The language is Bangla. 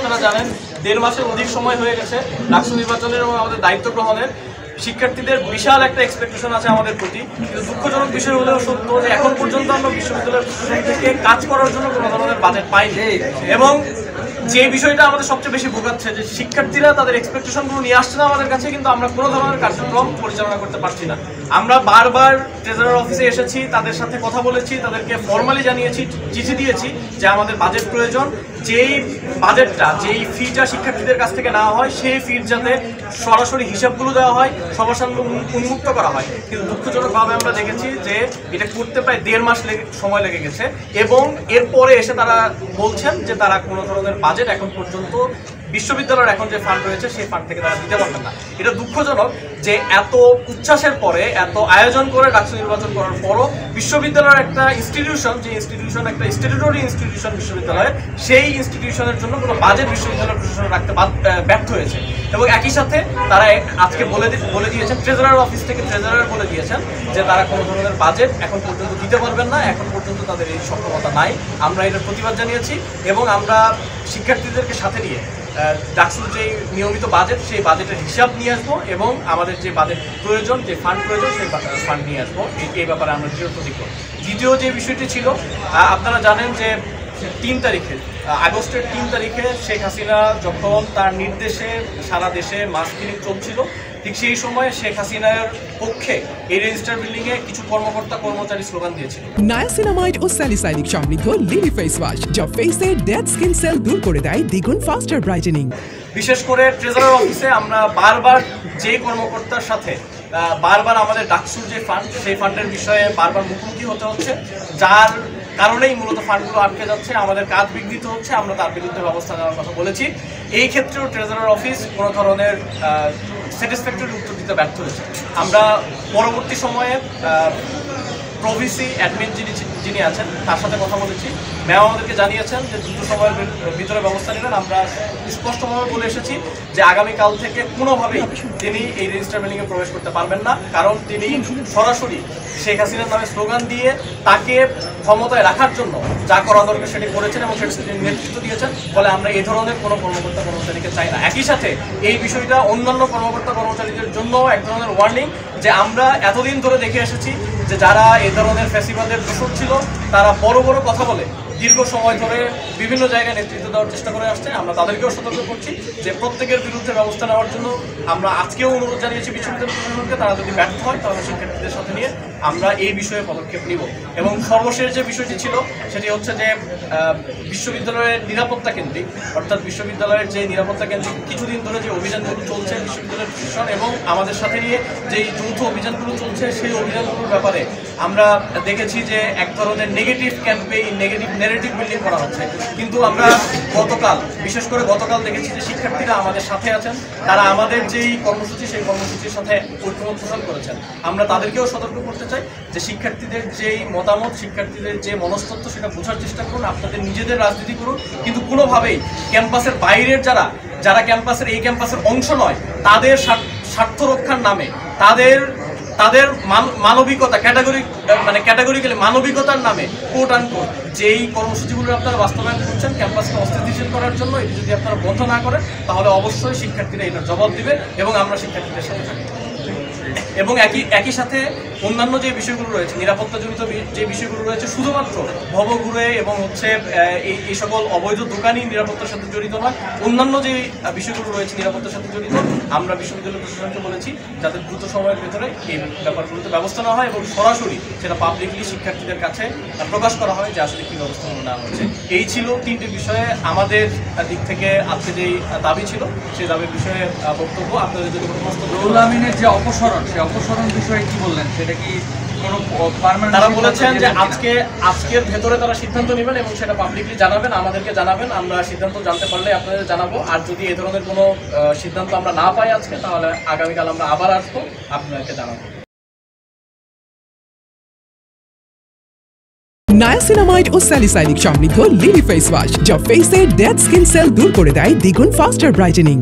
আপনারা জানেন 1.5 মাসের অধিক সময় হয়ে গেছে ডাকসু নির্বাচনের এবং আমাদের দায়িত্ব গ্রহণের। শিক্ষার্থীদের বিশাল একটা এক্সপেকটেশন আছে আমাদের প্রতি, কিন্তু দুঃখজনক বিষয় হলেও সত্য যে এখন পর্যন্ত আমরা বিশ্ববিদ্যালয়ের প্রশাসন থেকে কাজ করার জন্য কোনো ধরনের বাজেট পাইনি। এবং যে বিষয়টা আমাদের সবচেয়ে বেশি ভোগাচ্ছে যে শিক্ষার্থীরা তাদের এক্সপেকটেশনগুলো নিয়ে আসছে না আমাদের কাছে, কিন্তু আমরা কোনো ধরনের কার্যক্রম পরিচালনা করতে পারছি না। আমরা বারবার ট্রেজারার অফিসে এসেছি, তাদের সাথে কথা বলেছি, তাদেরকে ফর্মালি জানিয়েছি, চিঠি দিয়েছি যে আমাদের বাজেট প্রয়োজন, যেই বাজেটটা যেই ফিটা শিক্ষার্থীদের কাছ থেকে নেওয়া হয় সেই ফির যাতে সরাসরি হিসাবগুলো দেওয়া হয়, সবার সামনে উন্মুক্ত করা হয়। কিন্তু দুঃখজনকভাবে আমরা দেখেছি যে এটা করতে প্রায় 1.5 মাস সময় লেগে গেছে এবং এরপরে এসে তারা বলছেন যে তারা কোনো ধরনের বাজেট এখন পর্যন্ত বিশ্ববিদ্যালয়ের এখন যে ফান্ড রয়েছে সেই ফান্ড থেকে তারা দিতে পারবেন না। এটা দুঃখজনক যে এত উচ্ছ্বাসের পরে, এত আয়োজন করে ডাকসু নির্বাচন করার পরও বিশ্ববিদ্যালয়ের একটা ইনস্টিটিউশন, যে ইনস্টিটিউশন একটা স্ট্যাটুটরি ইনস্টিটিউশন বিশ্ববিদ্যালয়ের, সেই ইনস্টিটিউশনের জন্য কোনো বাজেট বিশ্ববিদ্যালয় প্রশাসন রাখতে ব্যর্থ হয়েছে। এবং একই সাথে তারা আজকে বলে দিয়েছেন, ট্রেজারার অফিস থেকে ট্রেজারার বলে দিয়েছেন যে তারা কোনো ধরনের বাজেট এখন পর্যন্ত দিতে পারবেন না, এখন পর্যন্ত তাদের এই সক্ষমতা নাই। আমরা এটার প্রতিবাদ জানিয়েছি এবং আমরা শিক্ষার্থীদেরকে সাথে নিয়ে ডাকসুর যে নিয়মিত বাজেট সেই বাজেটের হিসাব নিয়ে আসবো এবং আমাদের যে বাজেট প্রয়োজন, যে ফান্ড প্রয়োজন সেই ফান্ড নিয়ে আসবো। এই ব্যাপারে আমরা দৃঢ় প্রতিজ্ঞ। দ্বিতীয় যে বিষয়টি ছিল, আপনারা জানেন যে 3 তারিখে আগস্টের 3 তারিখে শেখ হাসিনা যখন তার নির্দেশে সারা দেশে মাস ক্লিনিং চলছিল, ঠিক সেই সময় শেখ হাসিনার পক্ষে এই রেজিস্টার বিল্ডিং এ কিছু কর্মচারী স্লোগান দিয়েছিল। নায়াসিনামাইড ও স্যালিসাইলিক সমৃদ্ধ লিলি ফেস ওয়াশ যা ফেসের ডেড স্কিন সেল দূর করে দেয় দ্বিগুণ ফাস্টার ব্রাইটেনিং। বিশেষ করে ট্রেজারার অফিসে আমরা বারবার যে কর্মকর্তার সাথে বারবার আমাদের ডাকসুর যে ফান্ড সেই ফান্ডের বিষয়ে বারবার মুখোমুখি হতে হচ্ছে, যার কারণেই মূলত ফান্ডগুলো আটকে যাচ্ছে, আমাদের কাজ বিঘ্নিত হচ্ছে। আমরা তার বিরুদ্ধে ব্যবস্থা নেওয়ার কথা বলেছি। এই ক্ষেত্রেও ট্রেজারার অফিস কোনো ধরনের স্যাটিসফ্যাক্টরি উত্তর দিতে ব্যর্থ হয়েছে। আমরা পরবর্তী সময়ে প্রভিসি অ্যাডমিন যিনি আছেন তার সাথে কথা বলেছি, ম্যাম আমাদেরকে জানিয়েছেন যে দ্রুত সময়ের ভিতরে ব্যবস্থা নেবেন। আমরা স্পষ্টভাবে বলে এসেছি যে আগামীকাল থেকে কোনোভাবেই তিনি এই রেজিস্টার বিল্ডিংয়ে প্রবেশ করতে পারবেন না, কারণ তিনি সরাসরি শেখ হাসিনার নামে স্লোগান দিয়ে তাকে ক্ষমতায় রাখার জন্য যা করা দরকার সেটি করেছেন এবং সেটি তিনি নেতৃত্ব দিয়েছেন। ফলে আমরা এই ধরনের কোনো কর্মচারীকে চাই না। একই সাথে এই বিষয়টা অন্যান্য কর্মচারীদের জন্য এক ধরনের ওয়ার্নিং, যে আমরা এতদিন ধরে দেখে এসেছি যে যারা এই ধরনের ফ্যাসিবাদের দোষর ছিল তারা বড় বড় কথা বলে দীর্ঘ সময় ধরে বিভিন্ন জায়গায় নেতৃত্ব দেওয়ার চেষ্টা করে আসছে। আমরা তাদেরকেও সতর্ক করছি যে প্রত্যেকের বিরুদ্ধে ব্যবস্থা নেওয়ার জন্য আমরা আজকেও অনুরোধ জানিয়েছি বিশ্ববিদ্যালয় প্রশাসনকে, তারা যদি ব্যর্থ হয় তাহলে শিক্ষার্থীদের সাথে নিয়ে আমরা এই বিষয়ে পদক্ষেপ নিব। এবং সর্বশেষ যে বিষয়টি ছিল সেটি হচ্ছে যে বিশ্ববিদ্যালয়ের নিরাপত্তা কেন্দ্রিক, অর্থাৎ বিশ্ববিদ্যালয়ের যে নিরাপত্তা কেন্দ্রিক কিছুদিন ধরে যে অভিযানগুলো চলছে বিশ্ববিদ্যালয়ের প্রশাসন এবং আমাদের সাথে নিয়ে যেই যৌথ অভিযানগুলো চলছে, সেই অভিযানগুলোর ব্যাপারে আমরা দেখেছি যে এক ধরনের negative campaign, negative narrative building করা হচ্ছে। কিন্তু আমরা বিশেষ করে গতকাল দেখেছি যে শিক্ষার্থীরা আমাদের সাথে আছেন, তারা আমাদের যেই কর্মসূচি সেই কর্মসূচির সাথে ঐক্যমত পোষণ করেছেন। আমরা তাদেরকেও সতর্ক করতে চাই যে শিক্ষার্থীদের যেই মতামত, শিক্ষার্থীদের যে মনস্তত্ত্ব সেটা বোঝার চেষ্টা করুন, আপনাদের নিজেদের রাজনীতি করুন, কিন্তু কোনোভাবেই ক্যাম্পাসের বাইরের যারা ক্যাম্পাসের এই ক্যাম্পাসের অংশ নয় তাদের স্বার্থ রক্ষার নামে তাদের মানবিকতা ক্যাটাগরিক্যালি মানবিকতার নামে কোট আনকোট যেই কর্মসূচিগুলো আপনারা বাস্তবায়ন করছেন ক্যাম্পাসকে অস্থিতিশীল করার জন্য, এটি যদি আপনারা বন্ধ না করেন তাহলে অবশ্যই শিক্ষার্থীরা এটার জবাব দিবে এবং আমরা শিক্ষার্থীদের সাথে থাকি। এবং একই সাথে অন্যান্য যে বিষয়গুলো রয়েছে, নিরাপত্তাজনিত যে বিষয়গুলো রয়েছে, শুধুমাত্র ভবঘুরে এবং এই সকল অবৈধ দোকানই নিরাপত্তার সাথে জড়িত নয়, অন্যান্য যে বিষয়গুলো রয়েছে নিরাপত্তার সাথে জড়িত, আমরা বিশ্ববিদ্যালয় প্রশাসনকে বলেছি যাতে দ্রুত সময়ের ভেতরে এই ব্যাপারগুলোতে ব্যবস্থা নেওয়া হয় এবং সরাসরি সেটা পাবলিকলি শিক্ষার্থীদের কাছে প্রকাশ করা হয় যে আসলে কী ব্যবস্থা নেওয়া হচ্ছে। এই ছিল 3টি বিষয়ে আমাদের দিক থেকে আজকে যেই দাবি ছিল সেই দাবির বিষয়ে বক্তব্য। আপনাদের যদি কোনো প্রশ্ন, রুহুল আমিনের যে অপসারণ, সেই অপসারণ বিষয়ে কি বললেন? সেটা কি কোনো পার্মানেন্ট? তারা বলেছেন যে আজকের ভেতরে তারা সিদ্ধান্ত নেবেন এবং সেটা পাবলিকলি জানাবেন, আমাদেরকে জানাবেন। আমরা সিদ্ধান্ত জানতে পারলে আপনাদের জানাবো। আর যদি এই ধরনের কোনো সিদ্ধান্ত আমরা না পাই আজকে, তাহলে আগামীকাল আমরা আবার আসবো, আপনাদেরকে জানাবো। নায়াসিনামাইড ও স্যালিসাইলিক সমৃদ্ধ লিলি ফেস ওয়াশ যা ফেসের ডেড স্কিন সেল দূর করে দেয় দ্বিগুণ ফাস্টার ব্রাইটেনিং।